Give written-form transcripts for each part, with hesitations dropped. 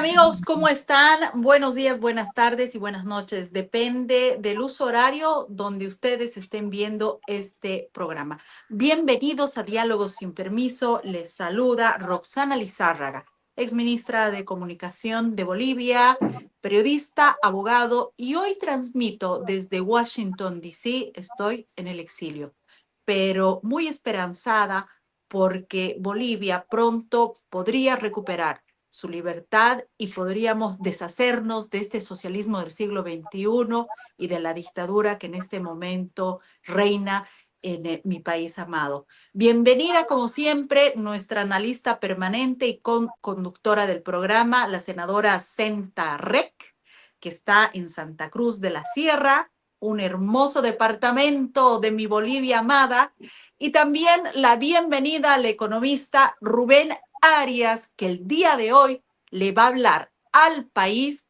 amigos, ¿cómo están? Buenos días, buenas tardes y buenas noches. Depende del uso horario donde ustedes estén viendo este programa. Bienvenidos a Diálogos sin Permiso. Les saluda Roxana Lizárraga, exministra de Comunicación de Bolivia, periodista, abogado, y hoy transmito desde Washington, D.C. Estoy en el exilio, pero muy esperanzada porque Bolivia pronto podría recuperar su libertad y podríamos deshacernos de este socialismo del siglo XXI y de la dictadura que en este momento reina en mi país amado. Bienvenida, como siempre, nuestra analista permanente y conductora del programa, la senadora Senta Rek, que está en Santa Cruz de la Sierra, un hermoso departamento de mi Bolivia amada, y también la bienvenida al economista Rubén Arias, que el día de hoy le va a hablar al país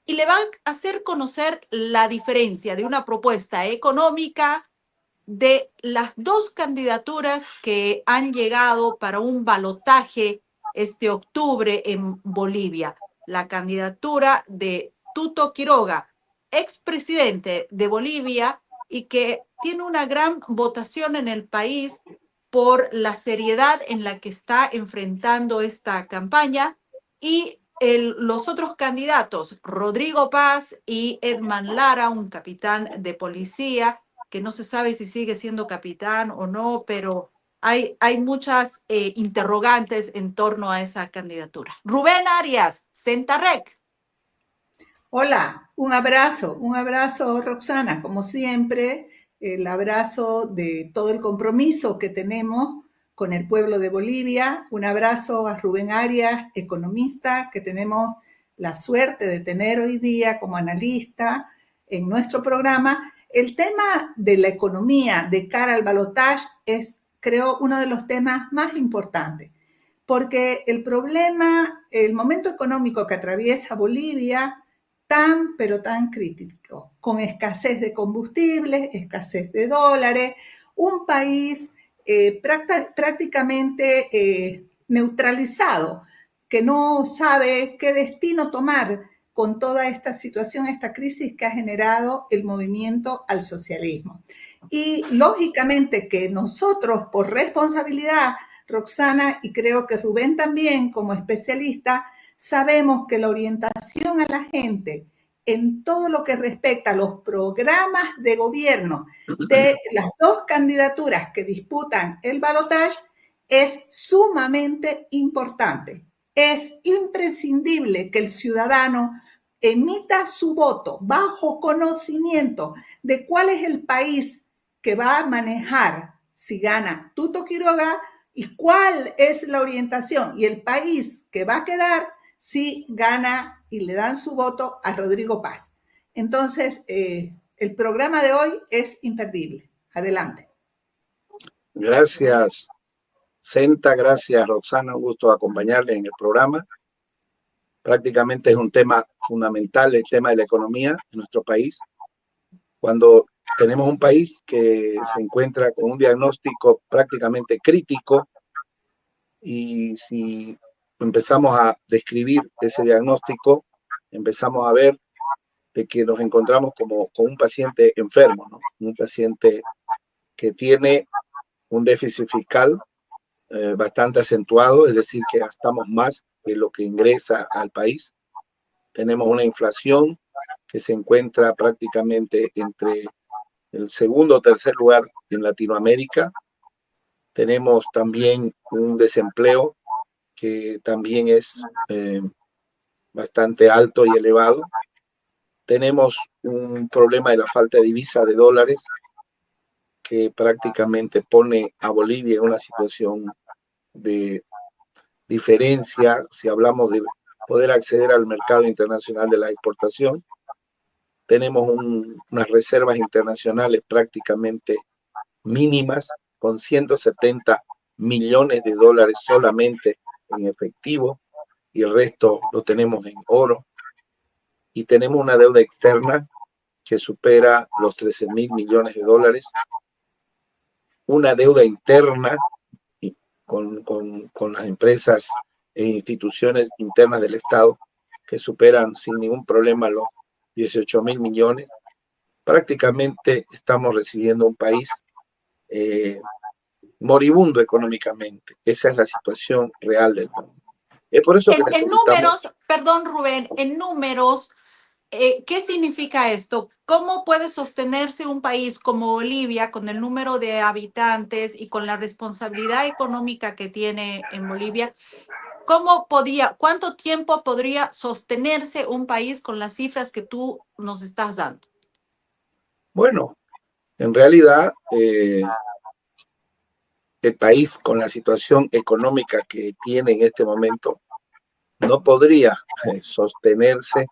y le va a hacer conocer la diferencia de una propuesta económica de las dos candidaturas que han llegado para un balotaje este octubre en Bolivia. La candidatura de Tuto Quiroga, expresidente de Bolivia, y que tiene una gran votación en el país por la seriedad en la que está enfrentando esta campaña, y los otros candidatos, Rodrigo Paz y Edman Lara, un capitán de policía, que no se sabe si sigue siendo capitán o no, pero hay muchas interrogantes en torno a esa candidatura. Rubén Arias, Sentarrec. Hola, un abrazo Roxana, como siempre, el abrazo de todo el compromiso que tenemos con el pueblo de Bolivia, un abrazo a Rubén Arias, economista, que tenemos la suerte de tener hoy día como analista en nuestro programa. El tema de la economía de cara al balotaje es, creo, uno de los temas más importantes, porque el problema, el momento económico que atraviesa Bolivia, pero tan crítico, con escasez de combustibles, escasez de dólares, un país prácticamente neutralizado, que no sabe qué destino tomar con toda esta situación, esta crisis que ha generado el movimiento al socialismo. Y lógicamente que nosotros, por responsabilidad, Roxana, y creo que Rubén también como especialista, sabemos que la orientación a la gente en todo lo que respecta a los programas de gobierno de las dos candidaturas que disputan el balotaje es sumamente importante. Es imprescindible que el ciudadano emita su voto bajo conocimiento de cuál es el país que va a manejar si gana Tuto Quiroga y cuál es la orientación y el país que va a quedar si gana y le dan su voto a Rodrigo Paz. Entonces, el programa de hoy es imperdible. Adelante. Gracias, Senta, gracias, Roxana, un gusto acompañarle en el programa. Prácticamente es un tema fundamental, el tema de la economía en nuestro país. Cuando tenemos un país que se encuentra con un diagnóstico prácticamente crítico, y si empezamos a describir ese diagnóstico, empezamos a ver de que nos encontramos como con un paciente enfermo, ¿no? Un paciente que tiene un déficit fiscal bastante acentuado, es decir, que gastamos más de lo que ingresa al país. Tenemos una inflación que se encuentra prácticamente entre el segundo o tercer lugar en Latinoamérica. Tenemos también un desempleo que también es bastante alto y elevado. Tenemos un problema de la falta de divisa de dólares que prácticamente pone a Bolivia en una situación de diferencia si hablamos de poder acceder al mercado internacional de la exportación. Tenemos unas reservas internacionales prácticamente mínimas, con 170 millones de dólares solamente en efectivo, y el resto lo tenemos en oro. Y tenemos una deuda externa que supera los 13.000 millones de dólares, una deuda interna con las empresas e instituciones internas del Estado que superan sin ningún problema los 18.000 millones. Prácticamente estamos recibiendo un país moribundo económicamente. Esa es la situación real del mundo. Es por eso que En números, perdón Rubén, en números, ¿qué significa esto? ¿Cómo puede sostenerse un país como Bolivia con el número de habitantes y con la responsabilidad económica que tiene en Bolivia? ¿Cuánto tiempo podría sostenerse un país con las cifras que tú nos estás dando? Bueno, en realidad el país con la situación económica que tiene en este momento no podría sostenerse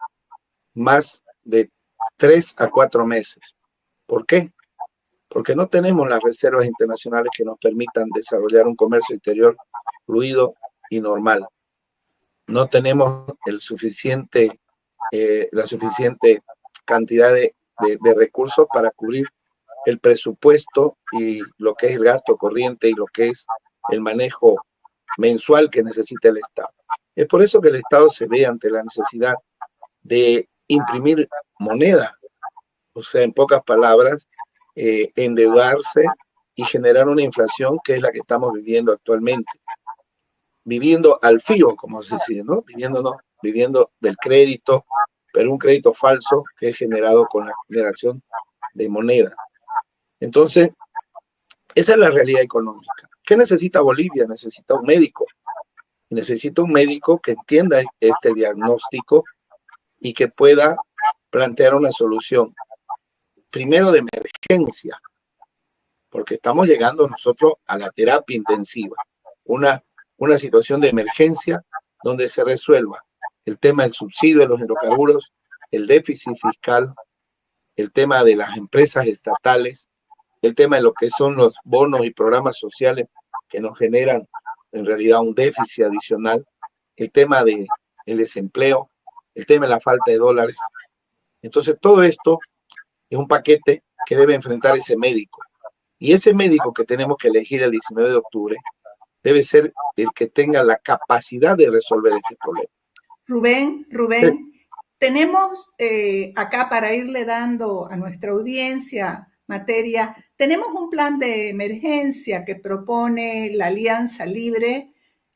más de 3 a 4 meses. ¿Por qué? Porque no tenemos las reservas internacionales que nos permitan desarrollar un comercio exterior fluido y normal. No tenemos la suficiente cantidad de recursos para cubrir el presupuesto y lo que es el gasto corriente y lo que es el manejo mensual que necesita el Estado. Es por eso que el Estado se ve ante la necesidad de imprimir moneda, o sea, en pocas palabras, endeudarse y generar una inflación que es la que estamos viviendo actualmente. Viviendo al fío, como se dice, ¿no? Viviendo del crédito, pero un crédito falso que es generado con la generación de moneda. Entonces, esa es la realidad económica. ¿Qué necesita Bolivia? Necesita un médico. Necesita un médico que entienda este diagnóstico y que pueda plantear una solución. Primero de emergencia, porque estamos llegando nosotros a la terapia intensiva. Una situación de emergencia donde se resuelva el tema del subsidio de los hidrocarburos, el déficit fiscal, el tema de las empresas estatales, el tema de lo que son los bonos y programas sociales que nos generan en realidad un déficit adicional, el tema del desempleo, el tema de la falta de dólares. Entonces todo esto es un paquete que debe enfrentar ese médico. Y ese médico que tenemos que elegir el 19 de octubre debe ser el que tenga la capacidad de resolver este problema. Rubén, tenemos acá para irle dando a nuestra audiencia materia, tenemos un plan de emergencia que propone la Alianza Libre,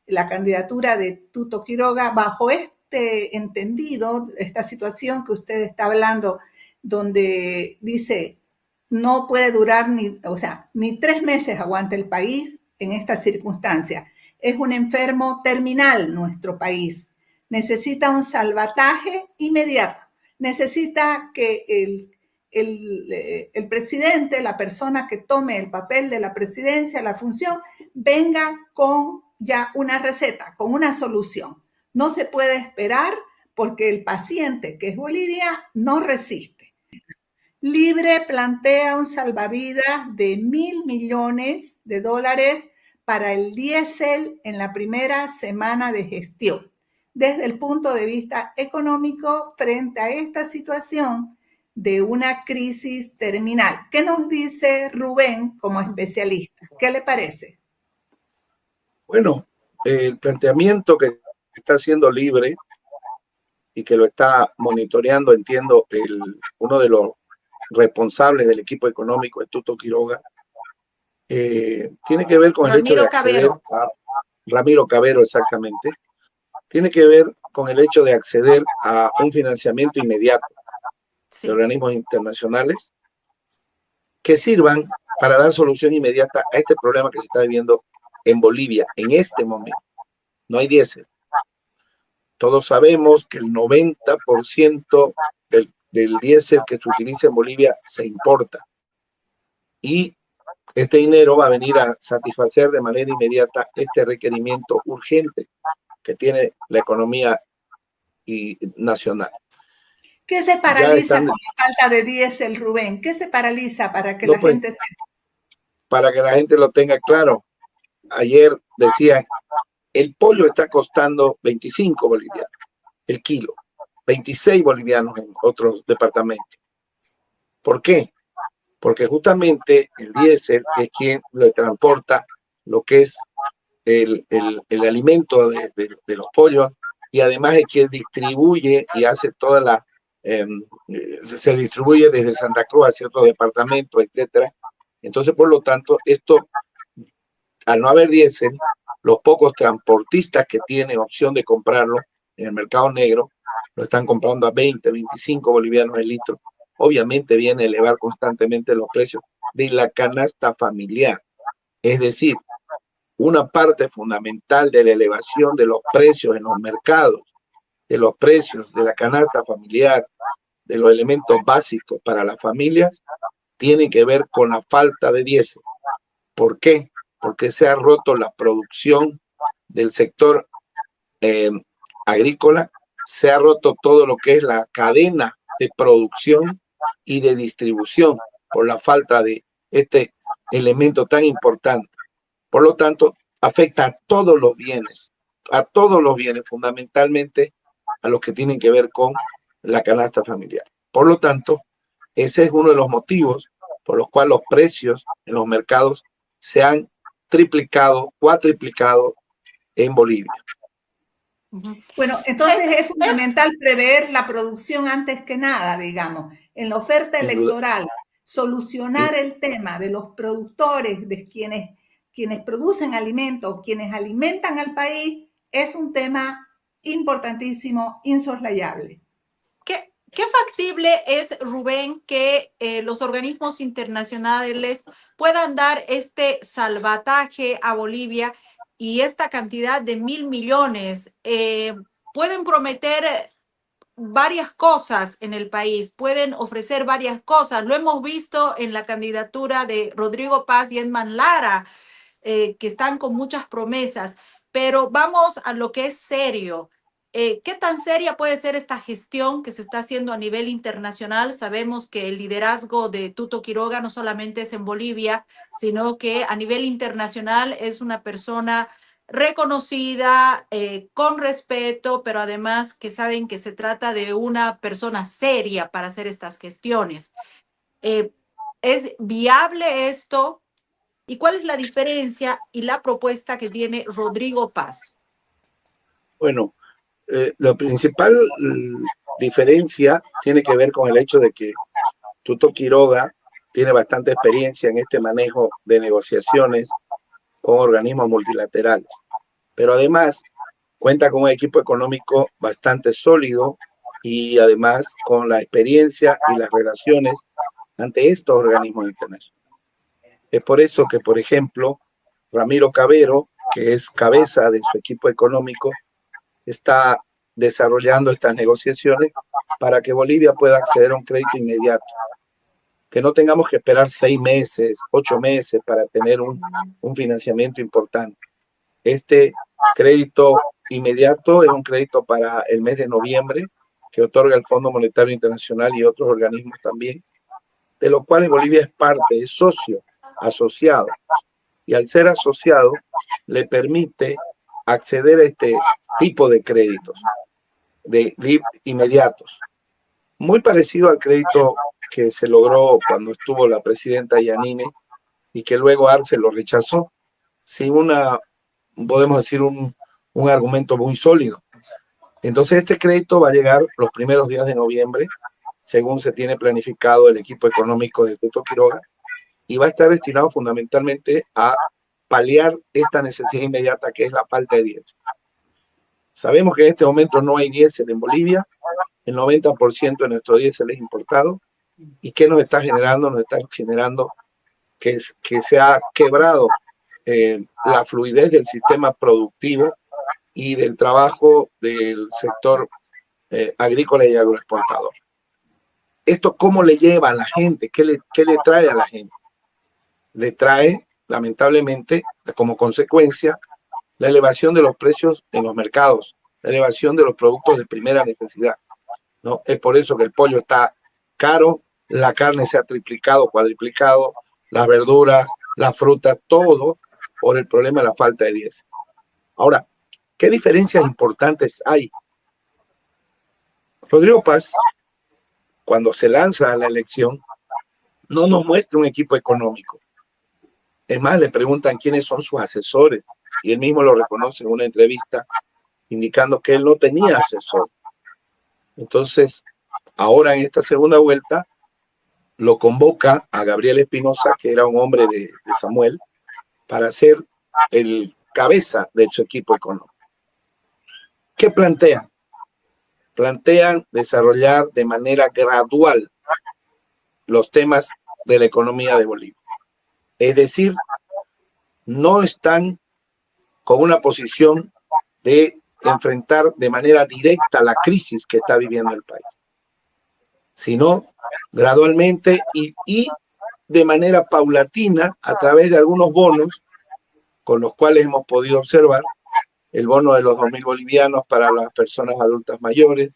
la candidatura de Tuto Quiroga, bajo este entendido, esta situación que usted está hablando, donde dice, no puede durar ni 3 meses aguanta el país en esta circunstancia. Es un enfermo terminal nuestro país. Necesita un salvataje inmediato. Necesita que el presidente, la persona que tome el papel de la presidencia, la función, venga con ya una receta, con una solución. No se puede esperar porque el paciente, que es Bolivia, no resiste. Libre plantea un salvavidas de $1.000 millones para el diésel en la primera semana de gestión. Desde el punto de vista económico, frente a esta situación de una crisis terminal. ¿Qué nos dice Rubén como especialista? ¿Qué le parece? Bueno, el planteamiento que está haciendo Libre y que lo está monitoreando, entiendo, uno de los responsables del equipo económico, el Tuto Quiroga, tiene que ver con el hecho de acceder a Ramiro Cavero, exactamente, tiene que ver con el hecho de acceder a un financiamiento inmediato de organismos internacionales que sirvan para dar solución inmediata a este problema que se está viviendo en Bolivia en este momento. No hay diésel. Todos sabemos que el 90% del diésel que se utiliza en Bolivia se importa. Y este dinero va a venir a satisfacer de manera inmediata este requerimiento urgente que tiene la economía nacional. ¿Qué se paraliza con la falta de diésel, Rubén? ¿Qué se paraliza para que la gente sepa? Para que la gente lo tenga claro. Ayer decían, el pollo está costando 25 bolivianos el kilo, 26 bolivianos en otros departamentos. ¿Por qué? Porque justamente el diésel es quien le transporta lo que es el alimento de los pollos y además es quien distribuye y hace toda la, se distribuye desde Santa Cruz hacia otros departamentos, etcétera. Entonces, por lo tanto, esto, al no haber diésel, los pocos transportistas que tienen opción de comprarlo en el mercado negro, lo están comprando a 20, 25 bolivianos el litro. Obviamente viene a elevar constantemente los precios de la canasta familiar. Es decir, una parte fundamental de la elevación de los precios en los mercados, de los precios de la canasta familiar, de los elementos básicos para las familias, tiene que ver con la falta de diésel. ¿Por qué? Porque se ha roto la producción del sector agrícola, se ha roto todo lo que es la cadena de producción y de distribución por la falta de este elemento tan importante. Por lo tanto, afecta a todos los bienes, fundamentalmente a los que tienen que ver con la canasta familiar. Por lo tanto, ese es uno de los motivos por los cuales los precios en los mercados se han triplicado, cuatriplicado en Bolivia. Bueno, entonces es fundamental prever la producción antes que nada, digamos, en la oferta electoral, solucionar el tema de los productores, de quienes producen alimentos, quienes alimentan al país, es un tema importantísimo, insoslayable. ¿Qué factible es, Rubén, que los organismos internacionales puedan dar este salvataje a Bolivia y esta cantidad de 1.000 millones? Pueden prometer varias cosas en el país, pueden ofrecer varias cosas. Lo hemos visto en la candidatura de Rodrigo Paz y Edman Lara, que están con muchas promesas, pero vamos a lo que es serio. ¿Qué tan seria puede ser esta gestión que se está haciendo a nivel internacional? Sabemos que el liderazgo de Tuto Quiroga no solamente es en Bolivia, sino que a nivel internacional es una persona reconocida, con respeto, pero además que saben que se trata de una persona seria para hacer estas gestiones. ¿Es viable esto? ¿Y cuál es la diferencia y la propuesta que tiene Rodrigo Paz? Bueno, la principal diferencia tiene que ver con el hecho de que Tuto Quiroga tiene bastante experiencia en este manejo de negociaciones con organismos multilaterales, pero además cuenta con un equipo económico bastante sólido y además con la experiencia y las relaciones ante estos organismos internacionales. Es por eso que, por ejemplo, Ramiro Cavero, que es cabeza de su equipo económico, está desarrollando estas negociaciones para que Bolivia pueda acceder a un crédito inmediato. Que no tengamos que esperar 6 meses, 8 meses para tener un financiamiento importante. Este crédito inmediato es un crédito para el mes de noviembre que otorga el Fondo Monetario Internacional y otros organismos también, de los cuales Bolivia es parte, es socio, asociado. Y al ser asociado, le permite acceder a este tipo de créditos, de inmediatos. Muy parecido al crédito que se logró cuando estuvo la presidenta Yanine y que luego Arce lo rechazó, sin podemos decir, un argumento muy sólido. Entonces este crédito va a llegar los primeros días de noviembre, según se tiene planificado el equipo económico de Tuto Quiroga, y va a estar destinado fundamentalmente a paliar esta necesidad inmediata que es la falta de diésel. Sabemos que en este momento no hay diésel en Bolivia, el 90% de nuestro diésel es importado. ¿Y qué nos está generando? Nos está generando que se ha quebrado la fluidez del sistema productivo y del trabajo del sector agrícola y agroexportador. ¿Esto cómo le lleva a la gente? ¿Qué le trae a la gente? Le trae, lamentablemente, como consecuencia, la elevación de los precios en los mercados, la elevación de los productos de primera necesidad, ¿no? Es por eso que el pollo está caro, la carne se ha triplicado, cuadriplicado, las verduras, la fruta, todo por el problema de la falta de diésel. Ahora, ¿qué diferencias importantes hay? Rodrigo Paz, cuando se lanza a la elección, no nos muestra un equipo económico. Es más, le preguntan quiénes son sus asesores y él mismo lo reconoce en una entrevista indicando que él no tenía asesor. Entonces, ahora en esta segunda vuelta, lo convoca a Gabriel Espinosa, que era un hombre de Samuel, para ser el cabeza de su equipo económico. ¿Qué plantean? Plantean desarrollar de manera gradual los temas de la economía de Bolivia. Es decir, no están con una posición de enfrentar de manera directa la crisis que está viviendo el país, sino gradualmente y de manera paulatina a través de algunos bonos con los cuales hemos podido observar el bono de los 2.000 bolivianos para las personas adultas mayores,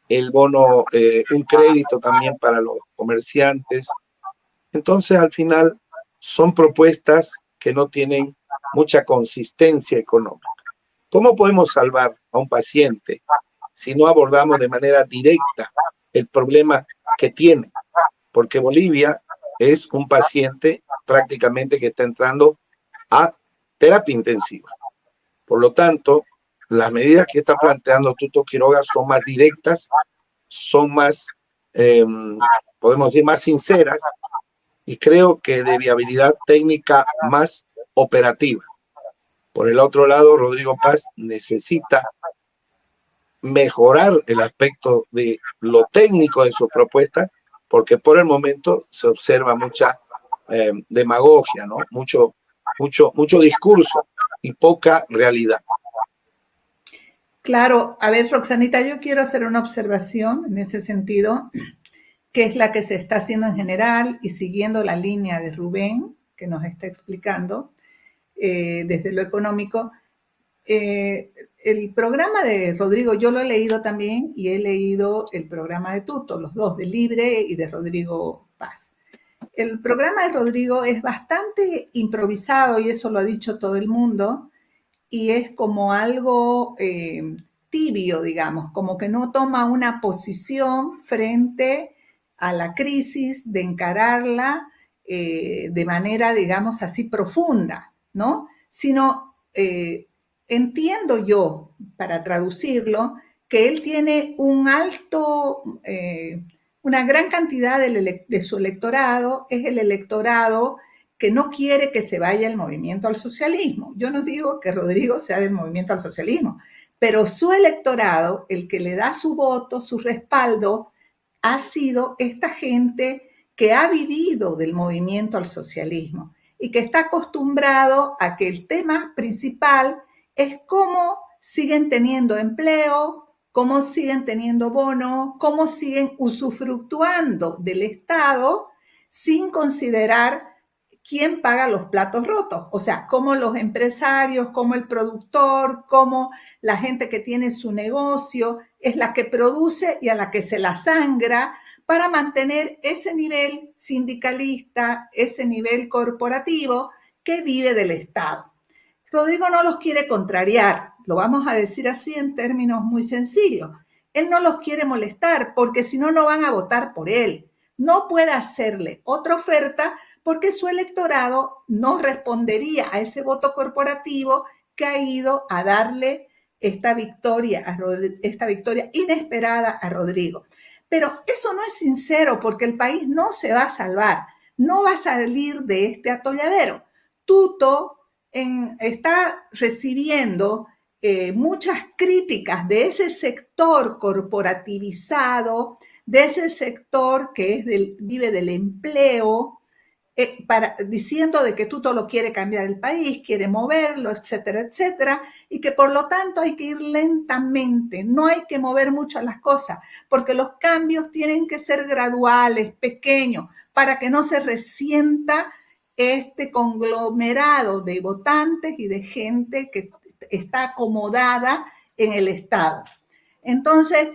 el bono, un crédito también para los comerciantes. Entonces, al final, son propuestas que no tienen mucha consistencia económica. ¿Cómo podemos salvar a un paciente si no abordamos de manera directa el problema que tiene? Porque Bolivia es un paciente prácticamente que está entrando a terapia intensiva. Por lo tanto, las medidas que está planteando Tuto Quiroga son más directas, son más, podemos decir, más sinceras, y creo que de viabilidad técnica más operativa. Por el otro lado, Rodrigo Paz necesita mejorar el aspecto de lo técnico de su propuesta, porque por el momento se observa mucha demagogia, ¿no? Mucho discurso y poca realidad. Claro, a ver, Roxanita, yo quiero hacer una observación en ese sentido, que es la que se está haciendo en general y siguiendo la línea de Rubén, que nos está explicando desde lo económico. El programa de Rodrigo, yo lo he leído también y he leído el programa de Tuto, los dos, de Libre y de Rodrigo Paz. El programa de Rodrigo es bastante improvisado y eso lo ha dicho todo el mundo y es como algo tibio, digamos, como que no toma una posición frente a la crisis de encararla de manera, digamos, así profunda, ¿no? Sino entiendo yo, para traducirlo, que él tiene un alto, una gran cantidad de su electorado, es el electorado que no quiere que se vaya el movimiento al socialismo. Yo no digo que Rodrigo sea del movimiento al socialismo, pero su electorado, el que le da su voto, su respaldo, ha sido esta gente que ha vivido del movimiento al socialismo y que está acostumbrado a que el tema principal es cómo siguen teniendo empleo, cómo siguen teniendo bono, cómo siguen usufructuando del Estado sin considerar quién paga los platos rotos. O sea, cómo los empresarios, cómo el productor, cómo la gente que tiene su negocio es la que produce y a la que se la sangra para mantener ese nivel sindicalista, ese nivel corporativo que vive del Estado. Rodrigo no los quiere contrariar, lo vamos a decir así en términos muy sencillos. Él no los quiere molestar porque si no, no van a votar por él. No puede hacerle otra oferta porque su electorado no respondería a ese voto corporativo que ha ido a darle esta victoria inesperada a Rodrigo. Pero eso no es sincero porque el país no se va a salvar, no va a salir de este atolladero. Tuto está recibiendo muchas críticas de ese sector corporativizado, de ese sector que vive del empleo, diciendo de que Tuto lo quiere cambiar el país, quiere moverlo, etcétera, etcétera, y que por lo tanto hay que ir lentamente, no hay que mover mucho las cosas, porque los cambios tienen que ser graduales, pequeños, para que no se resienta este conglomerado de votantes y de gente que está acomodada en el Estado. Entonces,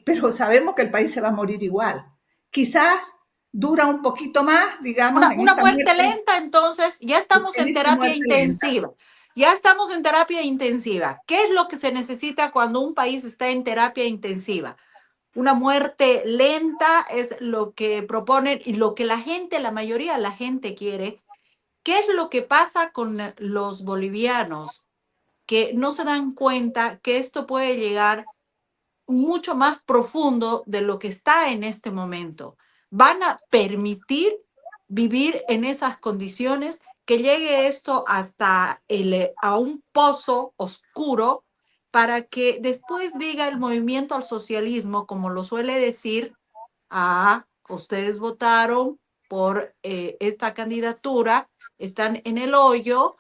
pero sabemos que el país se va a morir igual. Quizás dura un poquito más, digamos. Una muerte lenta, entonces ya estamos en terapia intensiva. Lenta. Ya estamos en terapia intensiva. ¿Qué es lo que se necesita cuando un país está en terapia intensiva? Una muerte lenta es lo que proponen y lo que la gente, la mayoría de la gente quiere. ¿Qué es lo que pasa con los bolivianos que no se dan cuenta que esto puede llegar mucho más profundo de lo que está en este momento. Van a permitir vivir en esas condiciones, que llegue esto hasta a un pozo oscuro, para que después diga el movimiento al socialismo, como lo suele decir: ustedes votaron por esta candidatura, están en el hoyo,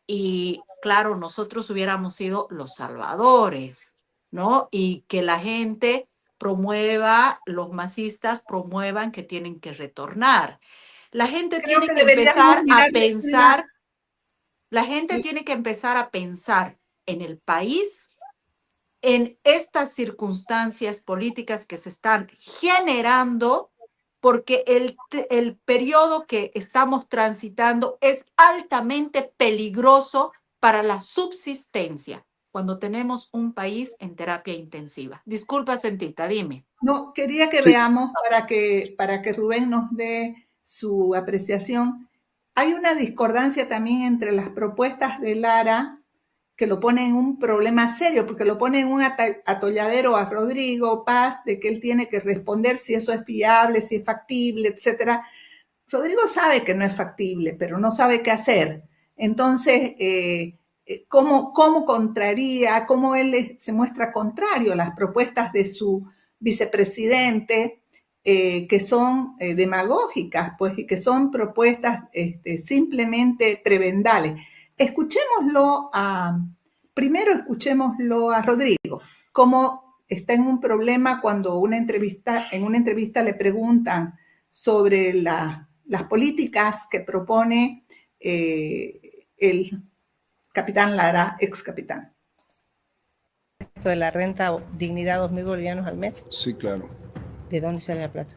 y claro, nosotros hubiéramos sido los salvadores, ¿no? Y que la gente promueva, los masistas promuevan que tienen que retornar. La gente Creo tiene que que deberíamos empezar a mirar pensar, la gente tiene que empezar a pensar en el país, en estas circunstancias políticas que se están generando, porque el periodo que estamos transitando es altamente peligroso para la subsistencia cuando tenemos un país en terapia intensiva. Disculpa, Sentita, dime. No, quería que Sí, veamos para que Rubén nos dé su apreciación. Hay una discordancia también entre las propuestas de Lara, que lo pone en un problema serio, porque lo pone en un atolladero a Rodrigo Paz, de que él tiene que responder si eso es viable, si es factible, etcétera. Rodrigo sabe que no es factible, pero no sabe qué hacer. Entonces, ¿cómo contraría, cómo él se muestra contrario a las propuestas de su vicepresidente, que son demagógicas, pues, y que son propuestas simplemente prebendales? Escuchémoslo primero escuchémoslo a Rodrigo, cómo está en un problema cuando en una entrevista le preguntan sobre las políticas que propone el capitán Lara, ex capitán. Esto de la renta dignidad, 2.000 bolivianos al mes. Sí, claro. ¿De dónde sale la plata?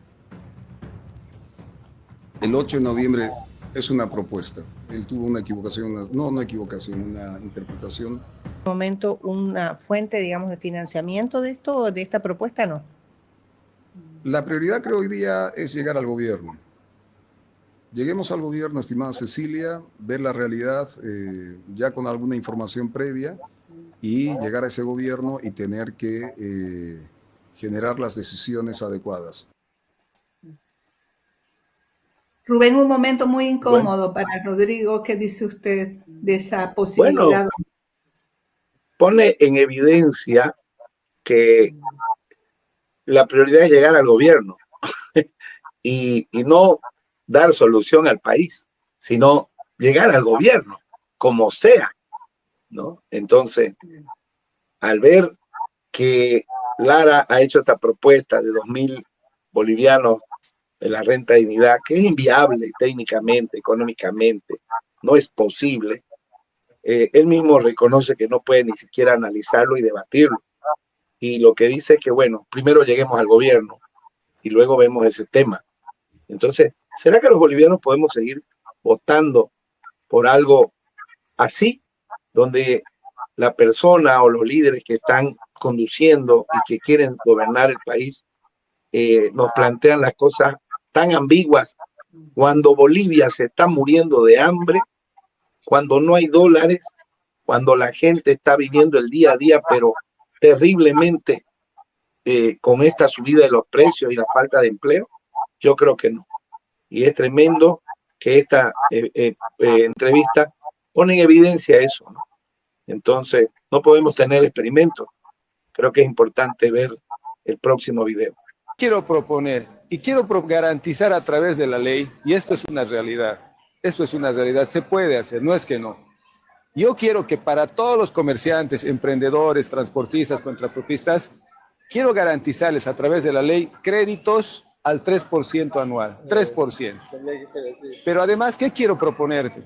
El 8 de noviembre es una propuesta. Él tuvo una equivocación, una equivocación, una interpretación. ¿En este momento una fuente, digamos, de financiamiento de esto, de esta propuesta, no? La prioridad, creo, hoy día es llegar al gobierno. Lleguemos al gobierno, estimada Cecilia, ver la realidad ya con alguna información previa, y llegar a ese gobierno y tener que generar las decisiones adecuadas. Rubén, un momento muy incómodo para Rodrigo. ¿Qué dice usted de esa posibilidad? Bueno, pone en evidencia que la prioridad es llegar al gobierno y no dar solución al país, sino llegar al gobierno, como sea, ¿no? Entonces, al ver que Lara ha hecho esta propuesta de 2.000 bolivianos de la renta de dignidad, que es inviable técnicamente, económicamente, no es posible, él mismo reconoce que no puede ni siquiera analizarlo y debatirlo. Y lo que dice es que, bueno, primero lleguemos al gobierno y luego vemos ese tema. Entonces, ¿será que los bolivianos podemos seguir votando por algo así, donde la persona o los líderes que están conduciendo y que quieren gobernar el país nos plantean las cosas tan ambiguas, cuando Bolivia se está muriendo de hambre, cuando no hay dólares, cuando la gente está viviendo el día a día, pero terriblemente con esta subida de los precios y la falta de empleo? Yo creo que no. Y es tremendo que esta entrevista pone en evidencia eso, ¿no? Entonces, no podemos tener experimentos. Creo que es importante ver el próximo video. Quiero proponer y quiero garantizar a través de la ley, y esto es una realidad, se puede hacer, no es que no. Yo quiero que para todos los comerciantes, emprendedores, transportistas, contrapropistas, quiero garantizarles a través de la ley créditos al 3% anual, 3%. Pero además, ¿qué quiero proponerte?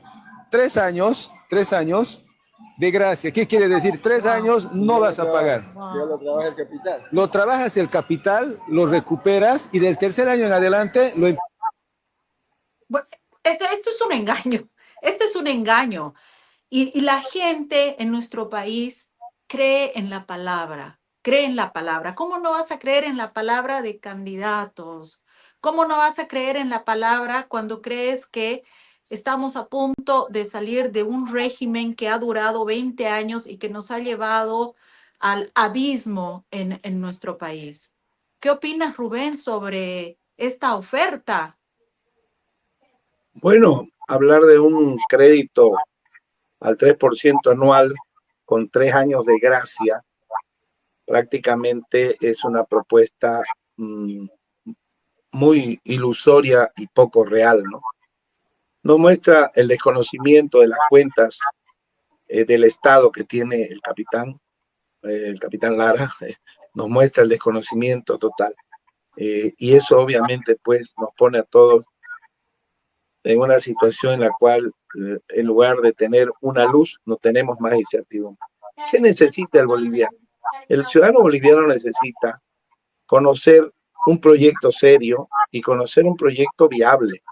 3 años de gracia. ¿Qué quiere decir? 3 años no vas a pagar. Lo trabaja el capital. Lo trabajas el capital, lo recuperas y del tercer año en adelante lo... Bueno, esto es un engaño. Este es un engaño. Y la gente en nuestro país cree en la palabra. Cree en la palabra. ¿Cómo no vas a creer en la palabra de candidatos? ¿Cómo no vas a creer en la palabra cuando crees que estamos a punto de salir de un régimen que ha durado 20 años y que nos ha llevado al abismo en nuestro país. ¿Qué opinas, Rubén, sobre esta oferta? Bueno, hablar de un crédito al 3% anual con 3 años de gracia prácticamente es una propuesta muy ilusoria y poco real, ¿no? Nos muestra el desconocimiento de las cuentas del Estado que tiene el capitán Lara, nos muestra el desconocimiento total. Y eso obviamente pues nos pone a todos en una situación en la cual en lugar de tener una luz, no tenemos más incertidumbre. ¿Qué necesita el boliviano? El ciudadano boliviano necesita conocer un proyecto serio y conocer un proyecto viable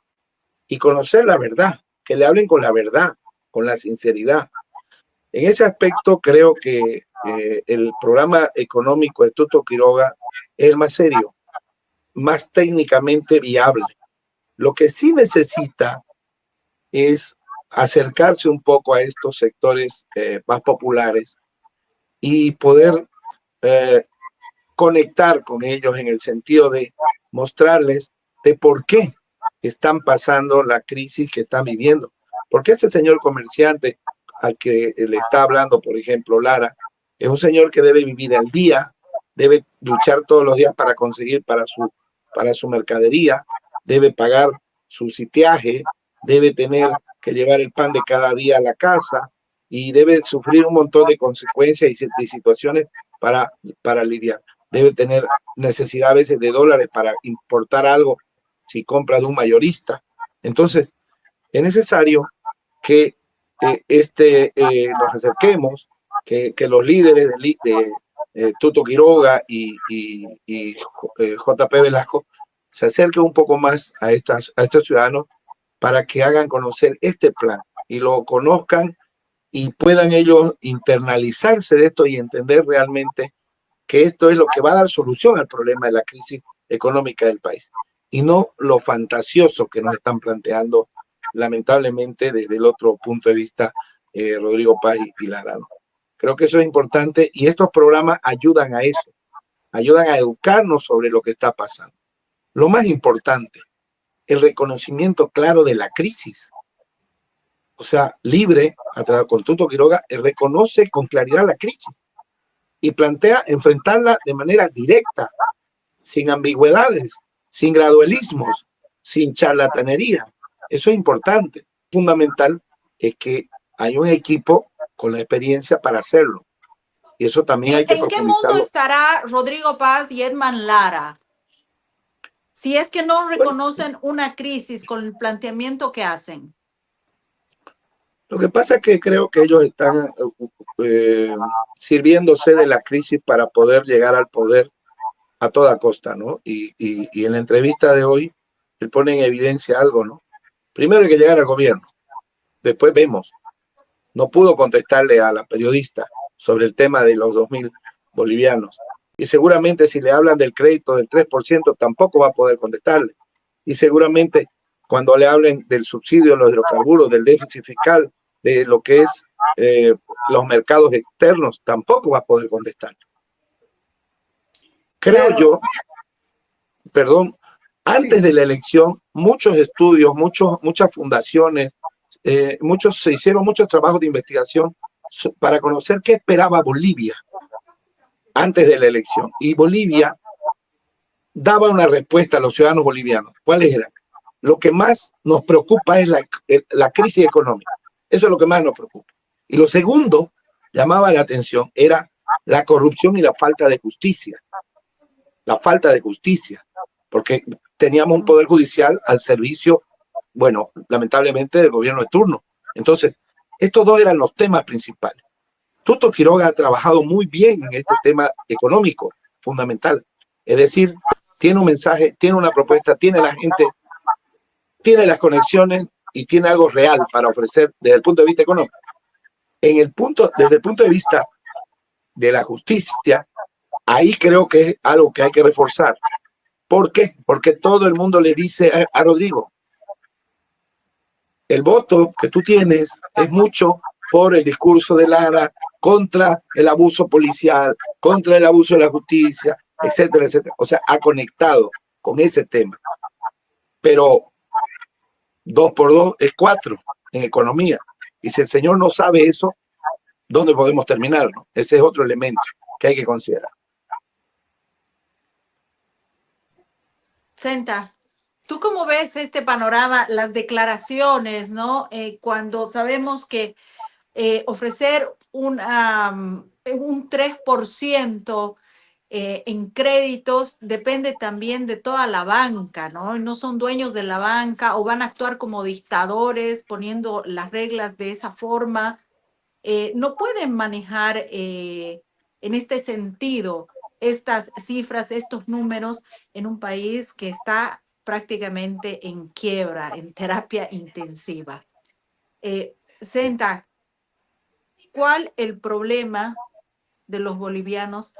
y conocer la verdad, que le hablen con la verdad, con la sinceridad. En ese aspecto creo que el programa económico de Tuto Quiroga es el más serio, más técnicamente viable. Lo que sí necesita es acercarse un poco a estos sectores más populares y poder conectar con ellos en el sentido de mostrarles de por qué están pasando la crisis que están viviendo. Porque ese señor comerciante al que le está hablando, por ejemplo, Lara, es un señor que debe vivir al día, debe luchar todos los días para conseguir para su mercadería, debe pagar su sitiaje, debe tener que llevar el pan de cada día a la casa y debe sufrir un montón de consecuencias y situaciones para lidiar. Debe tener necesidad a veces de dólares para importar algo si compra de un mayorista. Entonces, es necesario que nos acerquemos, que los líderes de Tuto Quiroga y JP Velasco se acerquen un poco más a estos ciudadanos para que hagan conocer este plan y lo conozcan y puedan ellos internalizarse de esto y entender realmente que esto es lo que va a dar solución al problema de la crisis económica del país y no lo fantasioso que nos están planteando lamentablemente desde el otro punto de vista Rodrigo Paz y Lara. Creo que eso es importante y estos programas ayudan a eso, ayudan a educarnos sobre lo que está pasando. Lo más importante, el reconocimiento claro de la crisis. O sea, Libre, a través con Tuto Quiroga, reconoce con claridad la crisis y plantea enfrentarla de manera directa, sin ambigüedades, sin gradualismos, sin charlatanería. Eso es importante. Fundamental es que hay un equipo con la experiencia para hacerlo. Y eso también hay que profundizarlo. ¿En qué mundo estará Rodrigo Paz y Edman Lara si es que no reconocen una crisis con el planteamiento que hacen? Lo que pasa es que creo que ellos están sirviéndose de la crisis para poder llegar al poder a toda costa, ¿no? Y en la entrevista de hoy, él pone en evidencia algo, ¿no? Primero hay que llegar al gobierno, después vemos. No pudo contestarle a la periodista sobre el tema de los 2.000 bolivianos. Y seguramente si le hablan del crédito del 3%, tampoco va a poder contestarle. Y seguramente cuando le hablen del subsidio de los hidrocarburos, del déficit fiscal, de lo que es los mercados externos, tampoco va a poder contestar. Creo yo, perdón, antes de la elección, muchos estudios, muchas fundaciones, se hicieron muchos trabajos de investigación para conocer qué esperaba Bolivia antes de la elección. Y Bolivia daba una respuesta a los ciudadanos bolivianos. ¿Cuáles eran? Lo que más nos preocupa es la crisis económica. Eso es lo que más nos preocupa. Y lo segundo, llamaba la atención, era la corrupción y la falta de justicia. La falta de justicia, porque teníamos un poder judicial al servicio, bueno, lamentablemente del gobierno de turno. Entonces, estos dos eran los temas principales. Tuto Quiroga ha trabajado muy bien en este tema económico, fundamental. Es decir, tiene un mensaje, tiene una propuesta, tiene la gente, tiene las conexiones y tiene algo real para ofrecer desde el punto de vista económico. Desde el punto de vista de la justicia, ahí creo que es algo que hay que reforzar. ¿Por qué? Porque todo el mundo le dice a Rodrigo, el voto que tú tienes es mucho por el discurso de Lara contra el abuso policial, contra el abuso de la justicia, etcétera, etcétera. O sea, ha conectado con ese tema. Pero 2 por 2 es 4 en economía. Y si el señor no sabe eso, ¿dónde podemos terminar, no? Ese es otro elemento que hay que considerar. Senta, ¿tú cómo ves este panorama, las declaraciones, ¿no? Cuando sabemos que ofrecer un 3% en créditos depende también de toda la banca, ¿no? No son dueños de la banca o van a actuar como dictadores poniendo las reglas de esa forma. No pueden manejar en este sentido estas cifras, estos números en un país que está prácticamente en quiebra, en terapia intensiva. Senta, ¿cuál el problema de los bolivianos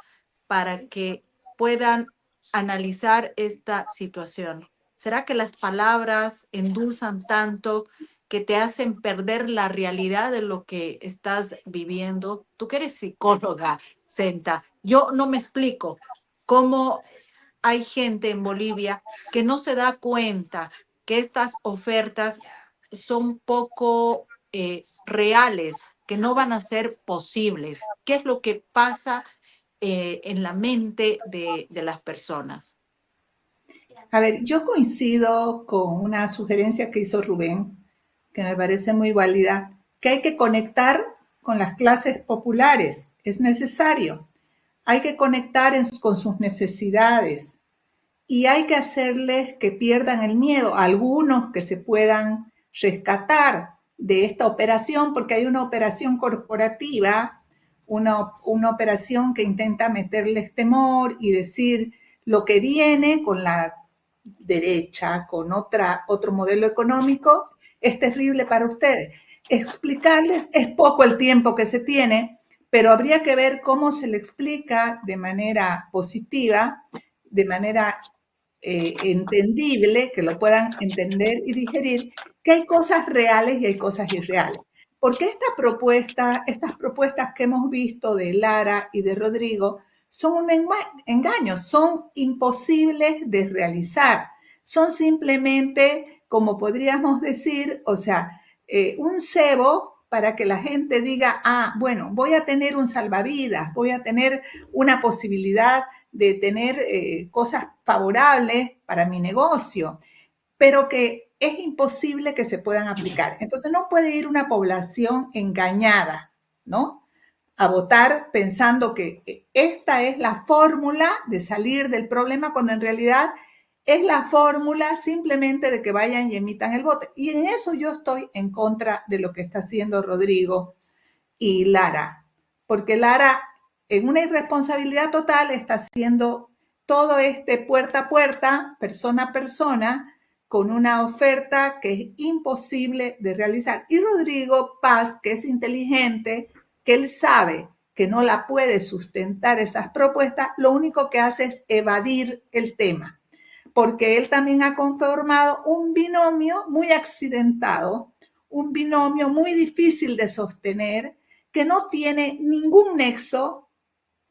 para que puedan analizar esta situación? ¿Será que las palabras endulzan tanto que te hacen perder la realidad de lo que estás viviendo? Tú que eres psicóloga, Senta, yo no me explico cómo hay gente en Bolivia que no se da cuenta que estas ofertas son poco reales, que no van a ser posibles. ¿Qué es lo que pasa en la mente de las personas? A ver, yo coincido con una sugerencia que hizo Rubén, que me parece muy válida, que hay que conectar con las clases populares. Es necesario. Hay que conectar con sus necesidades y hay que hacerles que pierdan el miedo. Algunos que se puedan rescatar de esta operación, porque hay una operación corporativa, una operación que intenta meterles temor y decir lo que viene con la derecha, con otro modelo económico, es terrible para ustedes. Explicarles, es poco el tiempo que se tiene, pero habría que ver cómo se le explica de manera positiva, de manera entendible, que lo puedan entender y digerir, que hay cosas reales y hay cosas irreales. Porque estas propuestas que hemos visto de Lara y de Rodrigo son un engaño, son imposibles de realizar, son simplemente, como podríamos decir, o sea, un cebo para que la gente diga, ah, bueno, voy a tener un salvavidas, voy a tener una posibilidad de tener cosas favorables para mi negocio, pero que es imposible que se puedan aplicar. Entonces no puede ir una población engañada, ¿no?, a votar pensando que esta es la fórmula de salir del problema, cuando en realidad es la fórmula simplemente de que vayan y emitan el voto. Y en eso yo estoy en contra de lo que está haciendo Rodrigo y Lara, porque Lara, en una irresponsabilidad total, está haciendo todo este puerta a puerta, persona a persona, con una oferta que es imposible de realizar. Y Rodrigo Paz, que es inteligente, que él sabe que no la puede sustentar esas propuestas, lo único que hace es evadir el tema, porque él también ha conformado un binomio muy accidentado, un binomio muy difícil de sostener, que no tiene ningún nexo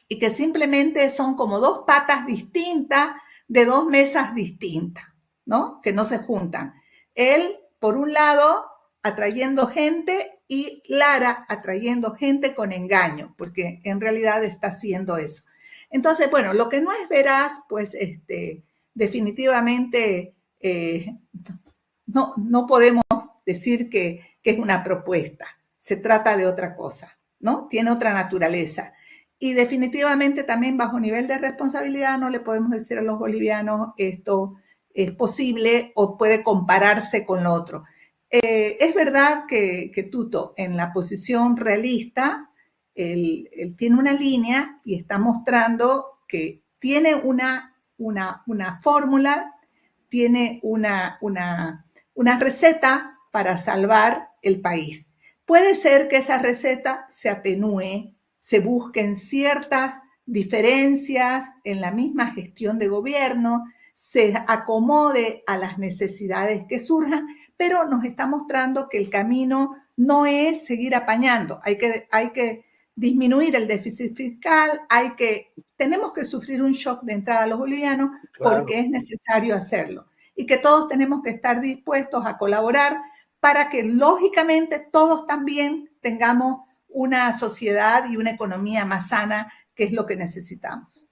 y que simplemente son como dos patas distintas de dos mesas distintas, ¿no?, que no se juntan. Él, por un lado, atrayendo gente, y Lara atrayendo gente con engaño, porque en realidad está haciendo eso. Entonces, bueno, lo que no es veraz, pues definitivamente no podemos decir que es una propuesta. Se trata de otra cosa, ¿no? Tiene otra naturaleza. Y definitivamente también bajo nivel de responsabilidad no le podemos decir a los bolivianos esto es posible o puede compararse con lo otro. Es verdad que Tuto, en la posición realista, él tiene una línea y está mostrando que tiene una fórmula, tiene una receta para salvar el país. Puede ser que esa receta se atenúe, se busquen ciertas diferencias en la misma gestión de gobierno, se acomode a las necesidades que surjan, pero nos está mostrando que el camino no es seguir apañando, hay que disminuir el déficit fiscal, tenemos que sufrir un shock de entrada a los bolivianos porque es necesario hacerlo y que todos tenemos que estar dispuestos a colaborar para que lógicamente todos también tengamos una sociedad y una economía más sana, que es lo que necesitamos.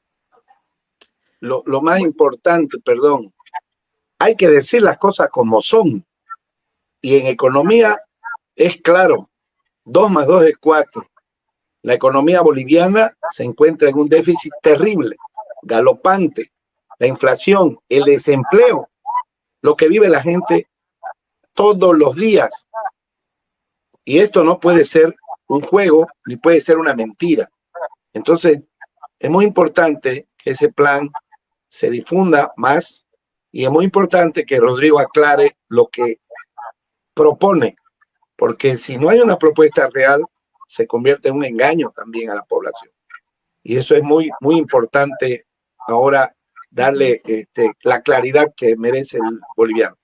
Lo más importante, perdón, hay que decir las cosas como son. Y en economía es claro, 2 más 2 es 4. La economía boliviana se encuentra en un déficit terrible, galopante. La inflación, el desempleo, lo que vive la gente todos los días. Y esto no puede ser un juego ni puede ser una mentira. Entonces, es muy importante que ese plan se difunda más y es muy importante que Rodrigo aclare lo que propone, porque si no hay una propuesta real, se convierte en un engaño también a la población. Y eso es muy, muy importante ahora darle la claridad que merece el boliviano.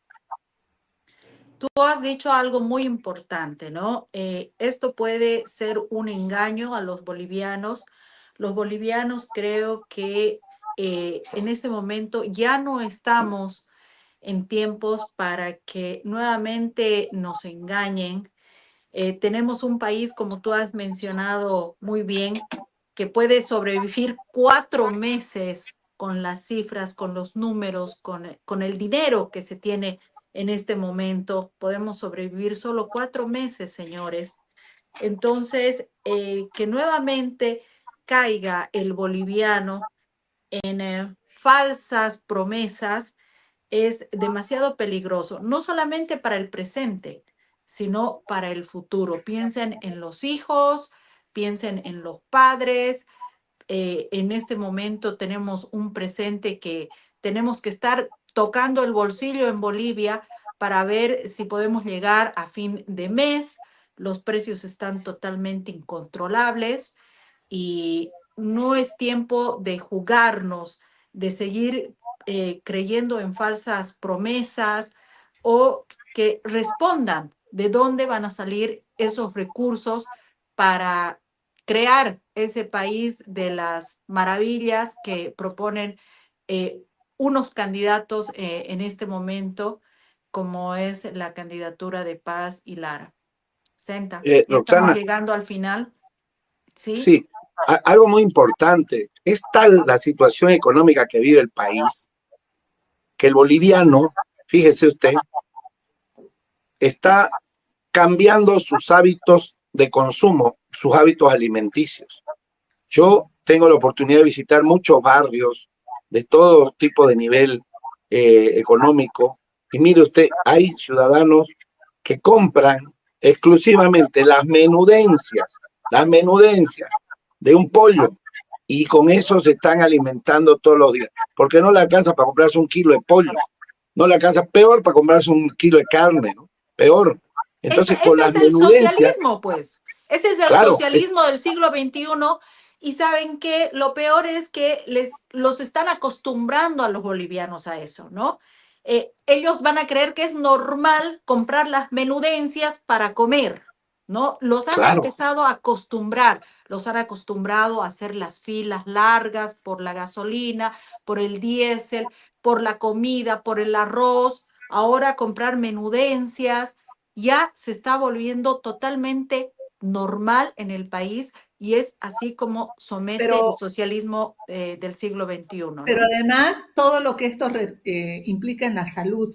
Tú has dicho algo muy importante, ¿no? Esto puede ser un engaño a los bolivianos. Los bolivianos creo que en este momento ya no estamos en tiempos para que nuevamente nos engañen. Tenemos un país, como tú has mencionado muy bien, que puede sobrevivir 4 meses con las cifras, con los números, con el dinero que se tiene en este momento. Podemos sobrevivir solo 4 meses, señores. Entonces, que nuevamente caiga el boliviano en falsas promesas es demasiado peligroso, no solamente para el presente, sino para el futuro. Piensen en los hijos, piensen en los padres. En este momento tenemos un presente que tenemos que estar tocando el bolsillo en Bolivia para ver si podemos llegar a fin de mes. Los precios están totalmente incontrolables y no es tiempo de jugarnos, de seguir creyendo en falsas promesas o que respondan de dónde van a salir esos recursos para crear ese país de las maravillas que proponen unos candidatos en este momento, como es la candidatura de Paz y Lara. Senta, ya Roxana, estamos llegando al final. Sí. Sí, algo muy importante. Es tal la situación económica que vive el país que el boliviano, fíjese usted, está cambiando sus hábitos de consumo, sus hábitos alimenticios. Yo tengo la oportunidad de visitar muchos barrios de todo tipo de nivel económico y mire usted, hay ciudadanos que compran exclusivamente las menudencias de un pollo y con eso se están alimentando todos los días, porque no le alcanza para comprarse un kilo de pollo, no le alcanza, peor para comprarse un kilo de carne, ¿no? Peor. Entonces, con las Ese es el menudencias, socialismo, pues. Ese es el claro, socialismo del siglo XXI. Y saben que lo peor es que los están acostumbrando a los bolivianos a eso, ¿no? Ellos van a creer que es normal comprar las menudencias para comer, ¿no? Los han claro, empezado a acostumbrar, los han acostumbrado a hacer las filas largas por la gasolina, por el diésel, por la comida, por el arroz, ahora comprar menudencias. Ya se está volviendo totalmente normal en el país y es así como somete el socialismo del siglo XXI, ¿no? Pero además todo lo que esto implica en la salud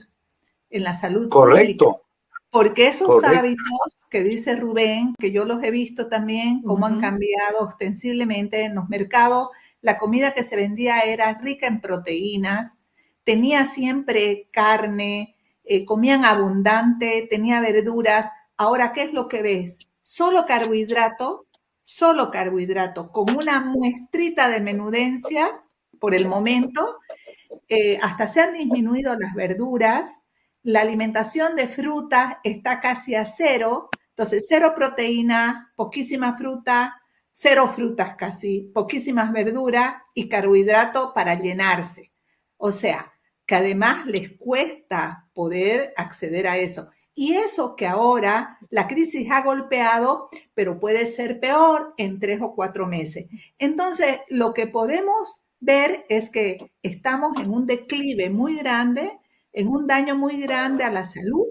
correcto, pública. Porque esos correcto. hábitos que dice Rubén, que yo los he visto también, cómo han cambiado ostensiblemente en los mercados, la comida que se vendía era rica en proteínas, tenía siempre carne, comían abundante, tenía verduras. Ahora, ¿qué es lo que ves? Solo carbohidrato, con una muestrita de menudencias por el momento. Hasta se han disminuido las verduras, la alimentación de frutas está casi a cero, entonces cero proteína, poquísima fruta, cero frutas casi, poquísimas verduras y carbohidrato para llenarse. O sea, que además les cuesta poder acceder a eso. Y eso que ahora la crisis ha golpeado, pero puede ser peor en 3 o 4 meses. Entonces, lo que podemos ver es que estamos en un declive muy grande, en un daño muy grande a la salud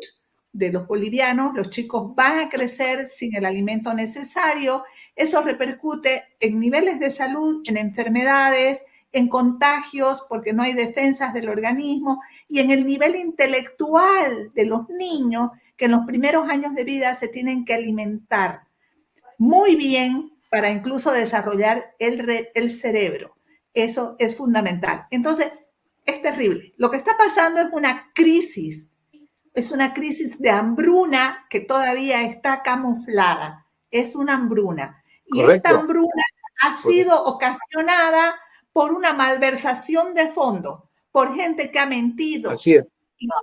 de los bolivianos. Los chicos van a crecer sin el alimento necesario. Eso repercute en niveles de salud, en enfermedades, en contagios, porque no hay defensas del organismo, y en el nivel intelectual de los niños, que en los primeros años de vida se tienen que alimentar muy bien para incluso desarrollar el cerebro. Eso es fundamental. Entonces, es terrible. Lo que está pasando es una crisis de hambruna que todavía está camuflada. Es una hambruna. Y Correcto. esta hambruna ha sido ocasionada por una malversación de fondos, por gente que ha mentido Así es.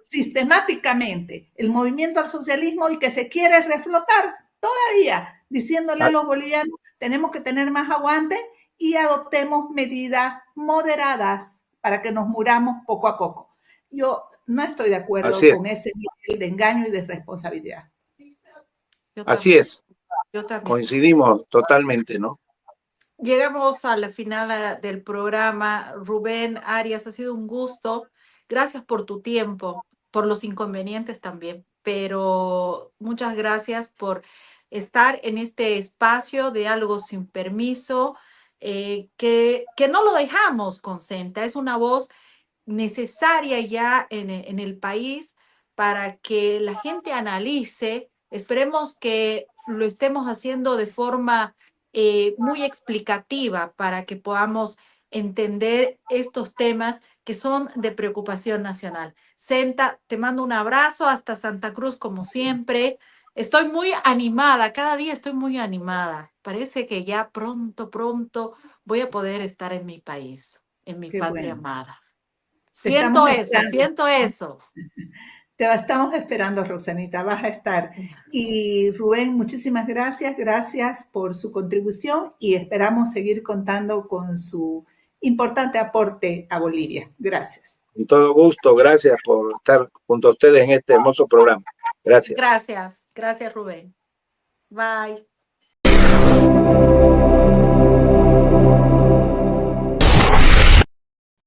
sistemáticamente el movimiento al socialismo y que se quiere reflotar todavía, diciéndole a los bolivianos, tenemos que tener más aguante y adoptemos medidas moderadas para que nos muramos poco a poco. Yo no estoy de acuerdo con ese nivel de engaño y de responsabilidad. Así es. Yo también. Coincidimos totalmente, ¿no? Llegamos al final del programa. Rubén Arias, ha sido un gusto. Gracias por tu tiempo, por los inconvenientes también, pero muchas gracias por estar en este espacio de Diálogos sin Permiso, que no lo dejamos con Senta. Es una voz necesaria ya en el país para que la gente analice. Esperemos que lo estemos haciendo de forma muy explicativa para que podamos entender estos temas que son de preocupación nacional. Senta, te mando un abrazo hasta Santa Cruz como siempre. Estoy muy animada, cada día estoy muy animada. Parece que ya pronto voy a poder estar en mi país, en mi patria amada. Siento eso. Te estamos esperando, Roxanita, vas a estar. Y Rubén, muchísimas gracias por su contribución y esperamos seguir contando con su importante aporte a Bolivia. Gracias. Con todo gusto, gracias por estar junto a ustedes en este hermoso programa. Gracias. Gracias, Rubén. Bye.